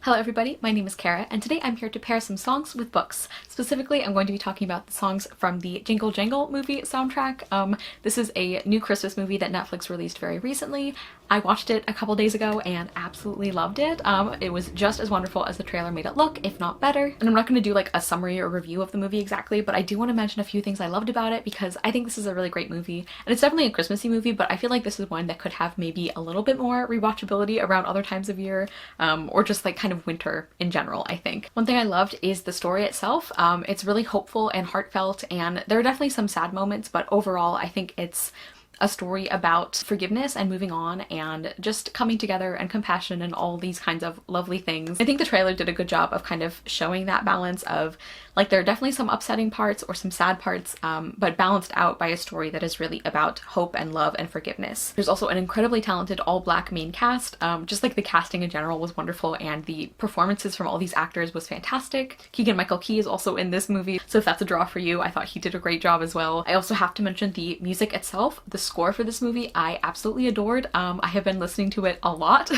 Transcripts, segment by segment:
Hello everybody, my name is Kara, and today I'm here to pair some songs with books. Specifically, I'm going to be talking about the songs from the Jingle Jangle movie soundtrack. This is a new Christmas movie that Netflix released very recently. I watched it a couple days ago and absolutely loved it. It was just as wonderful as the trailer made it look, if not better. And I'm not going to do like a summary or review of the movie exactly, but I do want to mention a few things I loved about it because I think this is a really great movie. And it's definitely a Christmassy movie, but I feel like this is one that could have maybe a little bit more rewatchability around other times of year, or just like kind of winter in general, I think. One thing I loved is the story itself. It's really hopeful and heartfelt, and there are definitely some sad moments, but overall I think it's a story about forgiveness and moving on and just coming together and compassion and all these kinds of lovely things. I think the trailer did a good job of kind of showing that balance of like there are definitely some upsetting parts or some sad parts, but balanced out by a story that is really about hope and love and forgiveness. There's also an incredibly talented all-black main cast. Just like the casting in general was wonderful, and the performances from all these actors was fantastic. Keegan-Michael Key is also in this movie, so if that's a draw for you, I thought he did a great job as well. I also have to mention the music itself. The score for this movie I absolutely adored. I have been listening to it a lot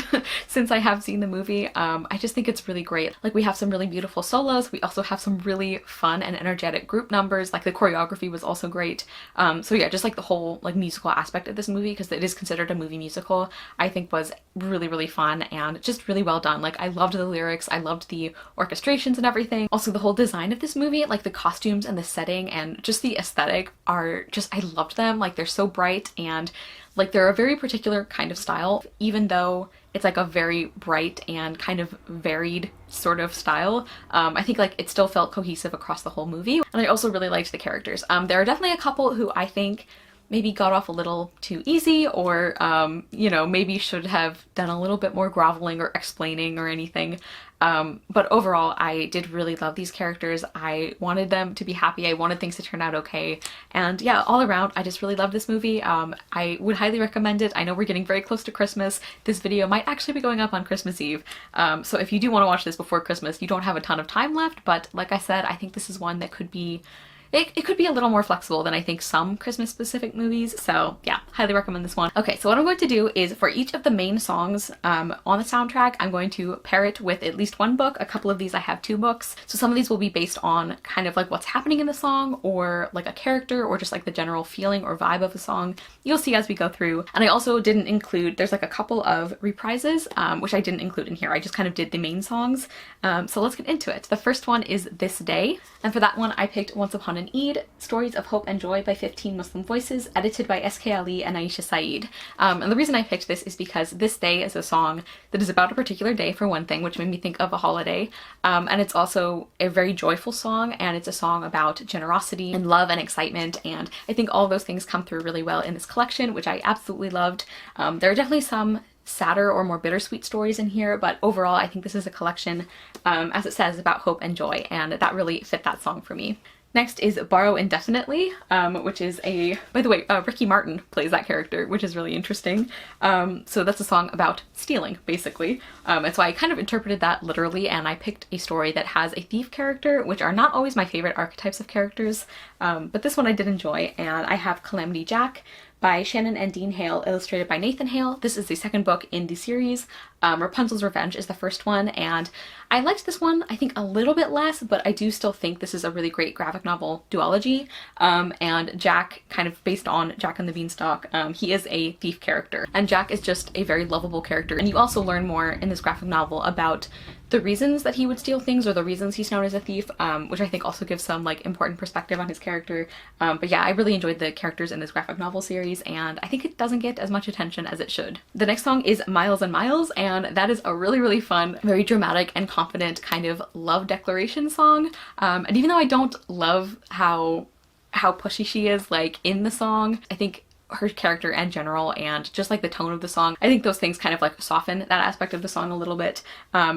since I have seen the movie. I just think it's really great. Like, we have some really beautiful solos. We also have some really fun and energetic group numbers. Like, the choreography was also great. So yeah, just like the whole like musical aspect of this movie, because it is considered a movie musical, I think was really fun and just really well done. Like, I loved the lyrics, I loved the orchestrations and everything. Also, the whole design of this movie, like the costumes and the setting and just the aesthetic are just, I loved them. Like, they're so bright and like they're a very particular kind of style, even though it's like a very bright and kind of varied sort of style. I think like it still felt cohesive across the whole movie. And I also really liked the characters. There are definitely a couple who I think maybe got off a little too easy, or you know, maybe should have done a little bit more groveling or explaining or anything. But overall, I did really love these characters. I wanted them to be happy. I wanted things to turn out okay. And yeah, all around, I just really love this movie. I would highly recommend it. I know we're getting very close to Christmas. This video might actually be going up on Christmas Eve. So if you do want to watch this before Christmas, you don't have a ton of time left, but like I said, I think this is one that could be it could be a little more flexible than I think some Christmas specific movies. So yeah, highly recommend this one. Okay, so what I'm going to do is for each of the main songs on the soundtrack, I'm going to pair it with at least one book. A couple of these I have two books. So some of these will be based on kind of like what's happening in the song, or like a character, or just like the general feeling or vibe of the song. You'll see as we go through. And I also didn't include, there's like a couple of reprises, which I didn't include in here. I just kind of did the main songs. So let's get into it. The first one is This Day. And for that one, I picked Once Upon an Eid, Stories of Hope and Joy by 15 Muslim Voices, edited by S.K. Ali and Aisha Saeed. And the reason I picked this is because This Day is a song that is about a particular day, for one thing, which made me think of a holiday. And it's also a very joyful song, and it's a song about generosity and love and excitement, and I think all of those things come through really well in this collection, which I absolutely loved. There are definitely some sadder or more bittersweet stories in here, but overall I think this is a collection, as it says, about hope and joy, and that really fit that song for me. Next is Borrow Indefinitely, which is a, by the way, Ricky Martin plays that character, which is really interesting. So that's a song about stealing, basically. And so I kind of interpreted that literally, and I picked a story that has a thief character, which are not always my favorite archetypes of characters, but this one I did enjoy. And I have Calamity Jack by Shannon and Dean Hale, illustrated by Nathan Hale. This is the second book in the series. Rapunzel's Revenge is the first one, and I liked this one, I think, a little bit less, but I do still think this is a really great graphic novel duology. And Jack, kind of based on Jack and the Beanstalk, he is a thief character, and Jack is just a very lovable character. And you also learn more in this graphic novel about the reasons that he would steal things, or the reasons he's known as a thief, which I think also gives some like important perspective on his character. But yeah, I really enjoyed the characters in this graphic novel series, and I think it doesn't get as much attention as it should. The next song is Miles and Miles, and that is a really fun, very dramatic and confident kind of love declaration song. And even though I don't love how pushy she is like in the song, I think her character in general and just like the tone of the song, I think those things kind of like soften that aspect of the song a little bit.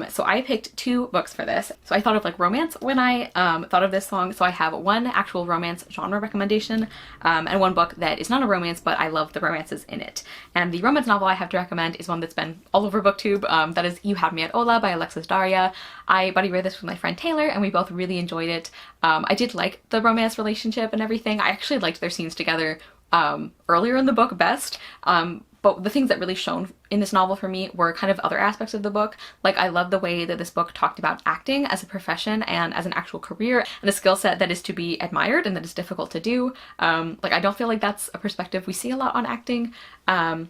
So I picked two books for this. So I thought of like romance when I thought of this song. So I have one actual romance genre recommendation, and one book that is not a romance, but I love the romances in it. And the romance novel I have to recommend is one that's been all over BookTube. That is You Had Me at Ola by Alexis Daria. I buddy read this with my friend Taylor, and we both really enjoyed it. I did like the romance relationship and everything. I actually liked their scenes together earlier in the book best, But the things that really shone in this novel for me were kind of other aspects of the book. Like, I love the way that this book talked about acting as a profession and as an actual career and a skill set that is to be admired and that is difficult to do. Like, I don't feel like that's a perspective we see a lot on acting. And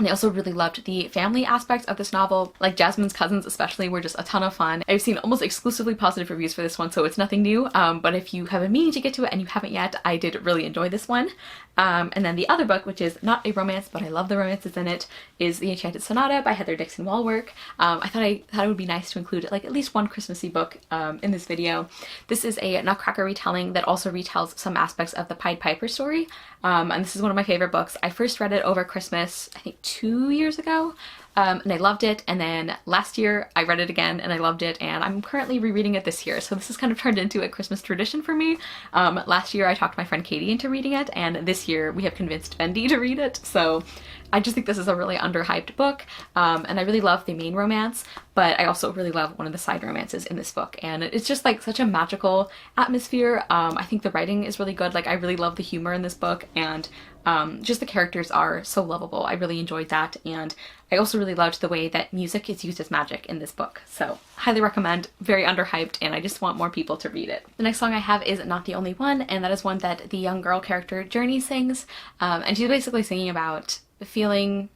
I also really loved the family aspects of this novel. Like, Jasmine's cousins especially were just a ton of fun. I've seen almost exclusively positive reviews for this one, so it's nothing new. But if you have a meaning to get to it and you haven't yet, I did really enjoy this one. And then the other book, which is not a romance, but I love the romances in it, is The Enchanted Sonata by Heather Dixon Walwork. I thought it would be nice to include like at least one Christmassy book in this video. This is a Nutcracker retelling that also retells some aspects of the Pied Piper story. And this is one of my favorite books. I first read it over Christmas, I think 2 years ago. And I loved it, and then last year I read it again and I loved it, and I'm currently rereading it this year, so this has kind of turned into a Christmas tradition for me. Last year I talked my friend Katie into reading it, and this year we have convinced Bendy to read it, so I just think this is a really underhyped book, and I really love the main romance, but I also really love one of the side romances in this book, and it's just like such a magical atmosphere. I think the writing is really good. Like, I really love the humor in this book, and just the characters are so lovable. I really enjoyed that, and I also really loved the way that music is used as magic in this book. So highly recommend, very underhyped, and I just want more people to read it. The next song I have is Not the Only One, and that is one that the young girl character Journey sings, and she's basically singing about feeling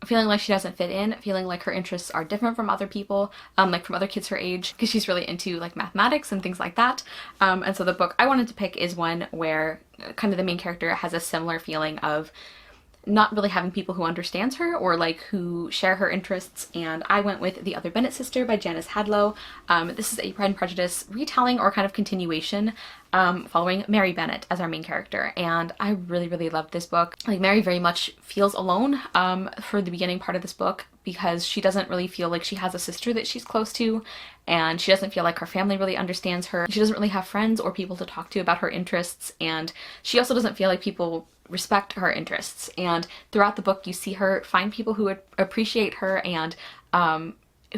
like she doesn't fit in, feeling like her interests are different from other people, like from other kids her age, because she's really into like mathematics and things like that. And so the book I wanted to pick is one where kind of the main character has a similar feeling of not really having people who understands her or like who share her interests, and I went with The Other Bennet Sister by Janice Hadlow. This is a Pride and Prejudice retelling or kind of continuation following Mary Bennet as our main character, and I really loved this book. Like, Mary very much feels alone for the beginning part of this book because she doesn't really feel like she has a sister that she's close to, and she doesn't feel like her family really understands her. She doesn't really have friends or people to talk to about her interests, and she also doesn't feel like people respect her interests. And throughout the book you see her find people who appreciate her and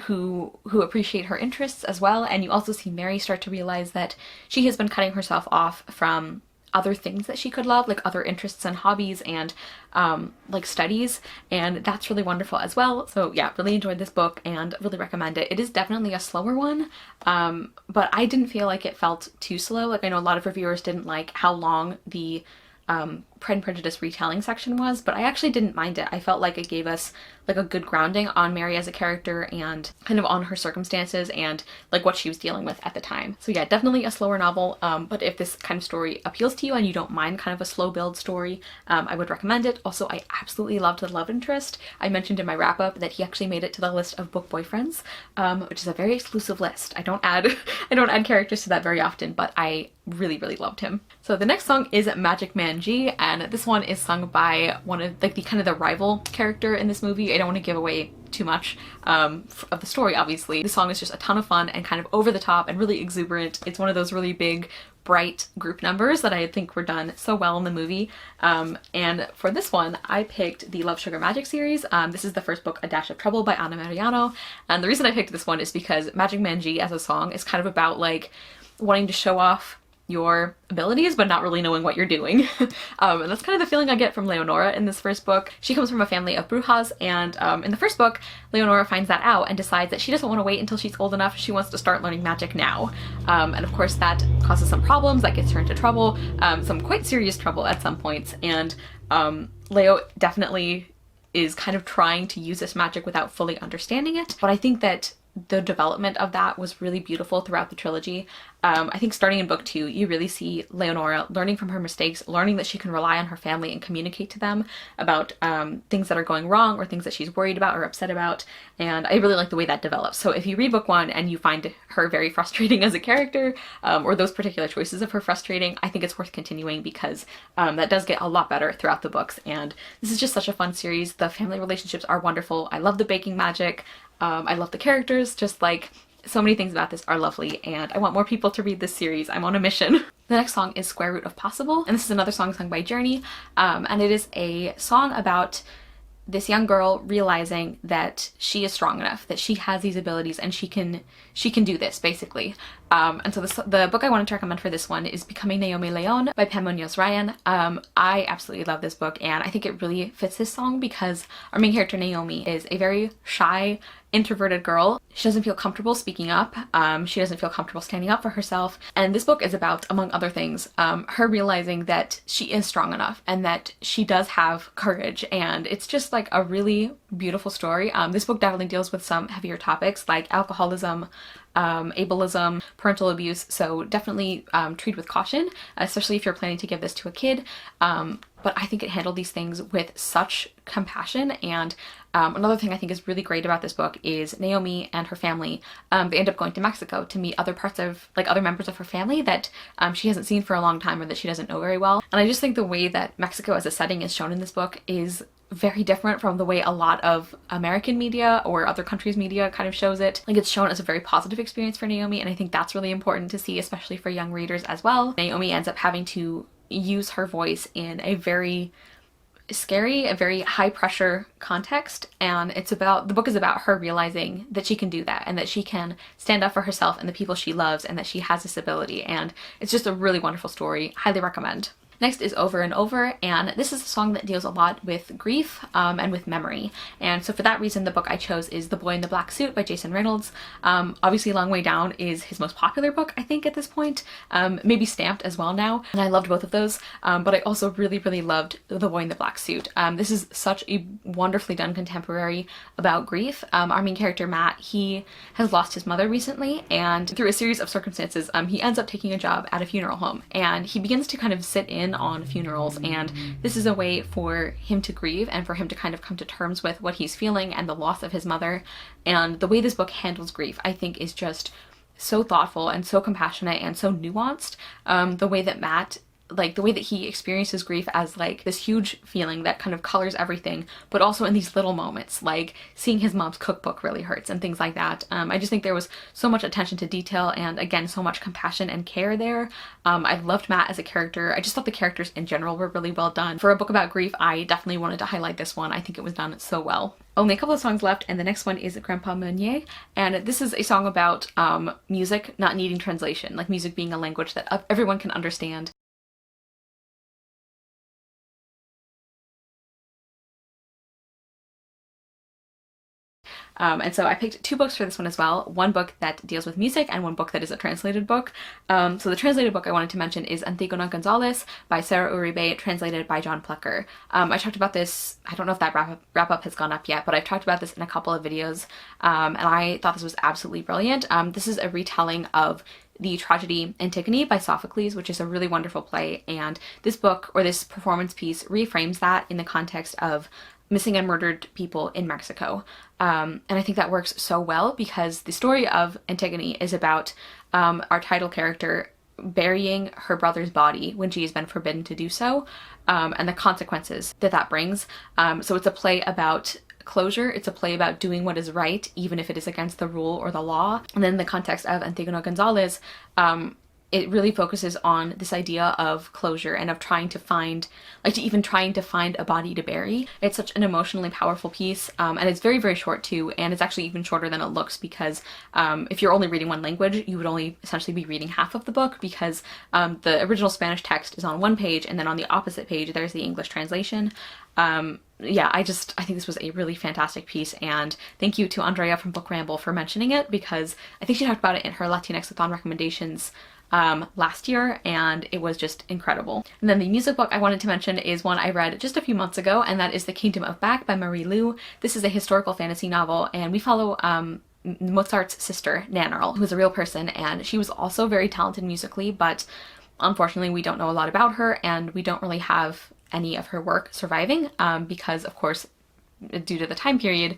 who appreciate her interests as well, and you also see Mary start to realize that she has been cutting herself off from other things that she could love, like other interests and hobbies and like studies, and that's really wonderful as well. So yeah, really enjoyed this book and really recommend it. It is definitely a slower one, but I didn't feel like it felt too slow. Like, I know a lot of reviewers didn't like how long the Pride and Prejudice retelling section was, but I actually didn't mind it. I felt like it gave us like a good grounding on Mary as a character and kind of on her circumstances and like what she was dealing with at the time. So yeah, definitely a slower novel, but if this kind of story appeals to you and you don't mind kind of a slow build story, I would recommend it. Also, I absolutely loved the love interest. I mentioned in my wrap up that he actually made it to the list of book boyfriends, which is a very exclusive list. I don't add characters to that very often, but I really loved him. So the next song is Magic Man G, and this one is sung by one of like the kind of the rival character in this movie. I don't want to give away too much of the story, obviously. The song is just a ton of fun and kind of over the top and really exuberant. It's one of those really big, bright group numbers that I think were done so well in the movie. And for this one, I picked the Love Sugar Magic series. This is the first book, A Dash of Trouble by Anna Mariano. And the reason I picked this one is because Magic Man G as a song is kind of about like wanting to show off your abilities but not really knowing what you're doing. And that's kind of the feeling I get from Leonora in this first book. She comes from a family of Brujas, and in the first book Leonora finds that out and decides that she doesn't want to wait until she's old enough. She wants to start learning magic now, and of course that causes some problems. That gets her into trouble, some quite serious trouble at some points, and Leo definitely is kind of trying to use this magic without fully understanding it. But I think that the development of that was really beautiful throughout the trilogy. I think starting in book 2, you really see Leonora learning from her mistakes, learning that she can rely on her family and communicate to them about things that are going wrong or things that she's worried about or upset about, and I really like the way that develops. So if you read book 1 and you find her very frustrating as a character, or those particular choices of her frustrating, I think it's worth continuing because that does get a lot better throughout the books, and this is just such a fun series. The family relationships are wonderful. I love the baking magic. I love the characters, just like so many things about this are lovely, and I want more people to read this series. I'm on a mission. The next song is Square Root of Possible, and this is another song sung by Journey, and it is a song about this young girl realizing that she is strong enough, that she has these abilities, and she can do this, basically. And so the book I wanted to recommend for this one is Becoming Naomi Leon by Pam Munoz Ryan. I absolutely love this book, and I think it really fits this song because our main character Naomi is a very shy, introverted girl. She doesn't feel comfortable speaking up. She doesn't feel comfortable standing up for herself. And this book is about, among other things, her realizing that she is strong enough and that she does have courage. And it's just like a really beautiful story. This book definitely deals with some heavier topics like alcoholism, ableism, parental abuse, so definitely treat with caution, especially if you're planning to give this to a kid. But I think it handled these things with such compassion. And another thing I think is really great about this book is Naomi and her family, they end up going to Mexico to meet other parts of, like, other members of her family that she hasn't seen for a long time or that she doesn't know very well. And I just think the way that Mexico as a setting is shown in this book is very different from the way a lot of American media or other countries' media kind of shows it. Like, it's shown as a very positive experience for Naomi, and I think that's really important to see, especially for young readers as well. Naomi ends up having to use her voice in a very scary, a very high pressure context, and the book is about her realizing that she can do that and that she can stand up for herself and the people she loves and that she has this ability, and it's just a really wonderful story. Highly recommend. Next is Over and Over, and this is a song that deals a lot with grief and with memory. And so for that reason, the book I chose is The Boy in the Black Suit by Jason Reynolds. Obviously Long Way Down is his most popular book, I think, at this point. Maybe Stamped as well now, and I loved both of those. But I also really, really loved The Boy in the Black Suit. This is such a wonderfully done contemporary about grief. Our main character, Matt, he has lost his mother recently, and through a series of circumstances, he ends up taking a job at a funeral home, and he begins to kind of sit in on funerals, and this is a way for him to grieve and for him to kind of come to terms with what he's feeling and the loss of his mother. And the way this book handles grief, I think, is just so thoughtful and so compassionate and so nuanced. The way that Matt, like, the way that he experiences grief as like this huge feeling that kind of colors everything, but also in these little moments, like seeing his mom's cookbook really hurts and things like that. I just think there was so much attention to detail and, again, so much compassion and care there. I loved Matt as a character. I just thought the characters in general were really well done. For a book about grief, I definitely wanted to highlight this one. I think it was done so well. Only a couple of songs left, and the next one is Grandpa Meunier, and this is a song about music not needing translation, like music being a language that everyone can understand. And so I picked two books for this one as well. One book that deals with music and one book that is a translated book. So the translated book I wanted to mention is Antigona Gonzalez by Sarah Uribe, translated by John Plucker. I talked about this, I don't know if that wrap-up has gone up yet, but I've talked about this in a couple of videos, and I thought this was absolutely brilliant. This is a retelling of the tragedy Antigone by Sophocles, which is a really wonderful play, and this book, or this performance piece, reframes that in the context of missing and murdered people in Mexico. And I think that works so well because the story of Antigone is about our title character burying her brother's body when she has been forbidden to do so, and the consequences that that brings. So it's a play about closure. It's a play about doing what is right, even if it is against the rule or the law. And then in the context of Antigona Gonzalez, it really focuses on this idea of closure and of trying to find a body to bury. It's such an emotionally powerful piece, and it's very, very short too, and it's actually even shorter than it looks because if you're only reading one language, you would only essentially be reading half of the book because the original Spanish text is on one page, and then on the opposite page there's the English translation. Yeah, I think this was a really fantastic piece, and thank you to Andrea from Book Ramble for mentioning it because I think she talked about it in her Latinx-a-thon recommendations last year, and it was just incredible. And then the music book I wanted to mention is one I read just a few months ago, and that is The Kingdom of Back by Marie Lu. This is a historical fantasy novel, and we follow Mozart's sister, Nannerl, who is a real person, and she was also very talented musically, but unfortunately we don't know a lot about her, and we don't really have any of her work surviving because, of course, due to the time period,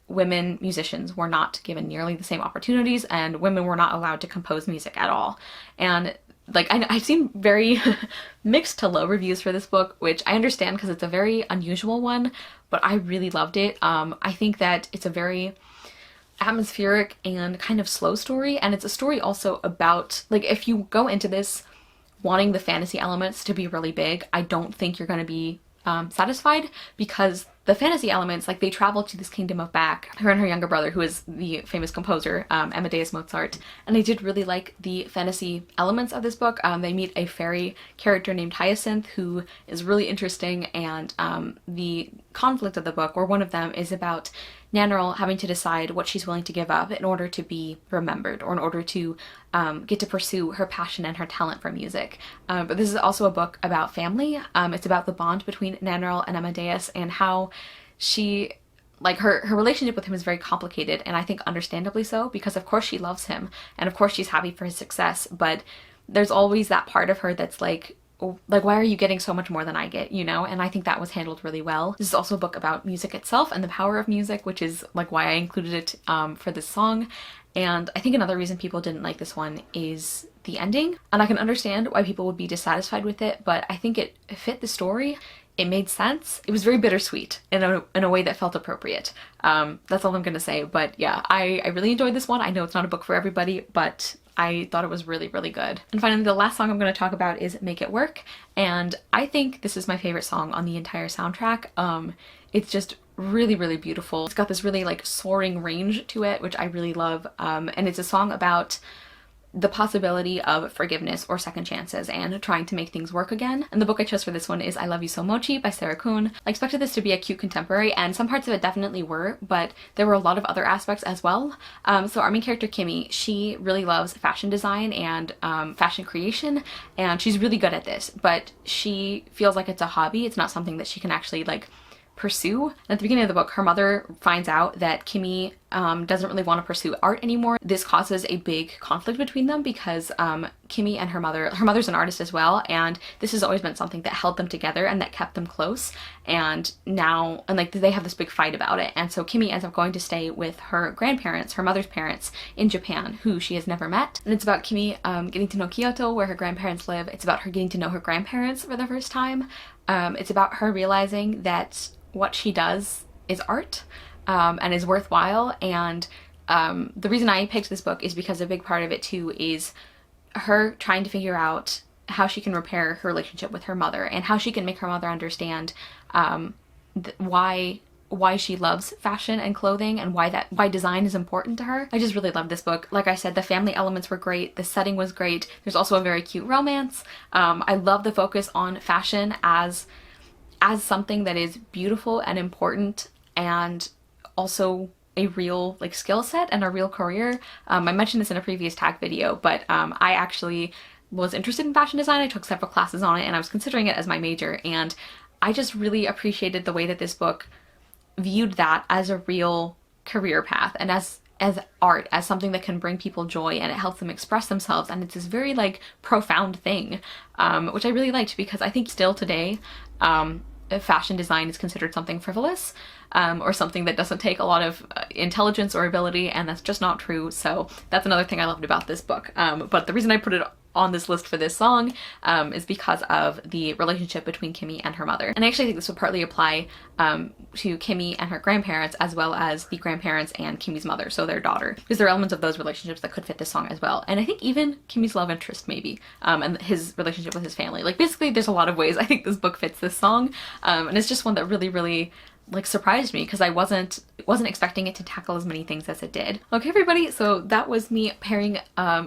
women musicians were not given nearly the same opportunities, and women were not allowed to compose music at all. And like, I've seen very mixed to low reviews for this book, which I understand because it's a very unusual one, but I really loved it. I think that it's a very atmospheric and kind of slow story, and it's a story also about, like, if you go into this wanting the fantasy elements to be really big, I don't think you're going to be satisfied because the fantasy elements, like they travel to this kingdom of back, her and her younger brother, who is the famous composer, Amadeus Mozart. And I did really like the fantasy elements of this book. They meet a fairy character named Hyacinth, who is really interesting, and the conflict of the book, or one of them, is about Nannerl having to decide what she's willing to give up in order to be remembered, or in order to get to pursue her passion and her talent for music. But this is also a book about family. It's about the bond between Nannerl and Amadeus, and how she, like, her relationship with him is very complicated, and I think understandably so, because of course she loves him, and of course she's happy for his success, but there's always that part of her that's like, why are you getting so much more than I get, you know? And I think that was handled really well. This is also a book about music itself and the power of music, which is like why I included it for this song. And I think another reason people didn't like this one is the ending. And I can understand why people would be dissatisfied with it, but I think it fit the story. It made sense. It was very bittersweet in a way that felt appropriate. That's all I'm gonna say. But yeah, I really enjoyed this one. I know it's not a book for everybody, but I thought it was really, really good. And finally, the last song I'm going to talk about is Make It Work. And I think this is my favorite song on the entire soundtrack. It's just really, really beautiful. It's got this really like soaring range to it, which I really love. And it's a song about the possibility of forgiveness or second chances and trying to make things work again. And the book I chose for this one is I Love You So Mochi by Sarah Kuhn. I expected this to be a cute contemporary, and some parts of it definitely were, but there were a lot of other aspects as well. So our main character, Kimmy, she really loves fashion design and fashion creation, and she's really good at this, but she feels like it's a hobby. It's not something that she can actually like pursue. And at the beginning of the book, her mother finds out that Kimmy doesn't really want to pursue art anymore. This causes a big conflict between them because Kimmy and her mother's an artist as well, and this has always been something that held them together and that kept them close. And now, and like they have this big fight about it, and so Kimmy ends up going to stay with her grandparents, her mother's parents, in Japan, who she has never met. And it's about Kimmy getting to know Kyoto, where her grandparents live. It's about her getting to know her grandparents for the first time. It's about her realizing that what she does is art and is worthwhile. And the reason I picked this book is because a big part of it too is her trying to figure out how she can repair her relationship with her mother, and how she can make her mother understand why she loves fashion and clothing, and why design is important to her. I just really love this book. Like I said, the family elements were great, the setting was great, there's also a very cute romance. I love the focus on fashion as something that is beautiful and important, and also a real like skill set and a real career. I mentioned this in a previous tag video, but I actually was interested in fashion design. I took several classes on it, and I was considering it as my major, and I just really appreciated the way that this book viewed that as a real career path, and as art, as something that can bring people joy, and it helps them express themselves, and it's this very like profound thing, which I really liked, because I think still today fashion design is considered something frivolous, or something that doesn't take a lot of intelligence or ability, and that's just not true. So that's another thing I loved about this book. But the reason I put it on this list for this song is because of the relationship between Kimmy and her mother. And I actually think this would partly apply to Kimmy and her grandparents, as well as the grandparents and Kimmy's mother, so their daughter, because there are elements of those relationships that could fit this song as well. And I think even Kimmy's love interest maybe, and his relationship with his family. Like basically there's a lot of ways I think this book fits this song, and it's just one that really, really like surprised me, because I wasn't expecting it to tackle as many things as it did. Okay everybody, so that was me pairing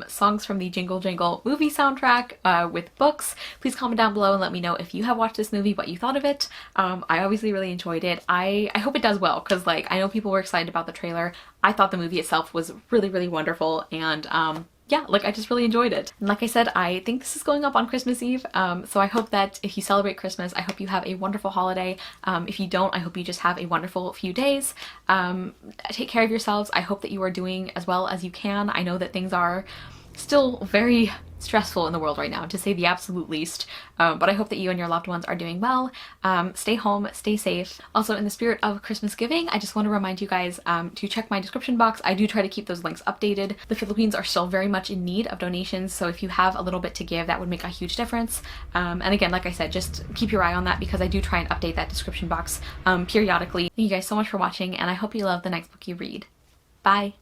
songs from the Jingle Jangle movie soundtrack with books. Please comment down below and let me know if you have watched this movie, what you thought of it. I obviously really enjoyed it. I hope it does well, because like I know people were excited about the trailer. I thought the movie itself was really, really wonderful, and yeah, like I just really enjoyed it. And like I said, I think this is going up on Christmas Eve, so I hope that if you celebrate Christmas, I hope you have a wonderful holiday. If you don't, I hope you just have a wonderful few days. Take care of yourselves. I hope that you are doing as well as you can. I know that things are still very stressful in the world right now, to say the absolute least, but I hope that you and your loved ones are doing well. Stay home, stay safe. Also, in the spirit of Christmas giving, I just want to remind you guys to check my description box. I do try to keep those links updated. The Philippines are still very much in need of donations, so if you have a little bit to give, that would make a huge difference. And again, like I said, just keep your eye on that, because I do try and update that description box periodically. Thank you guys so much for watching, and I hope you love the next book you read. Bye!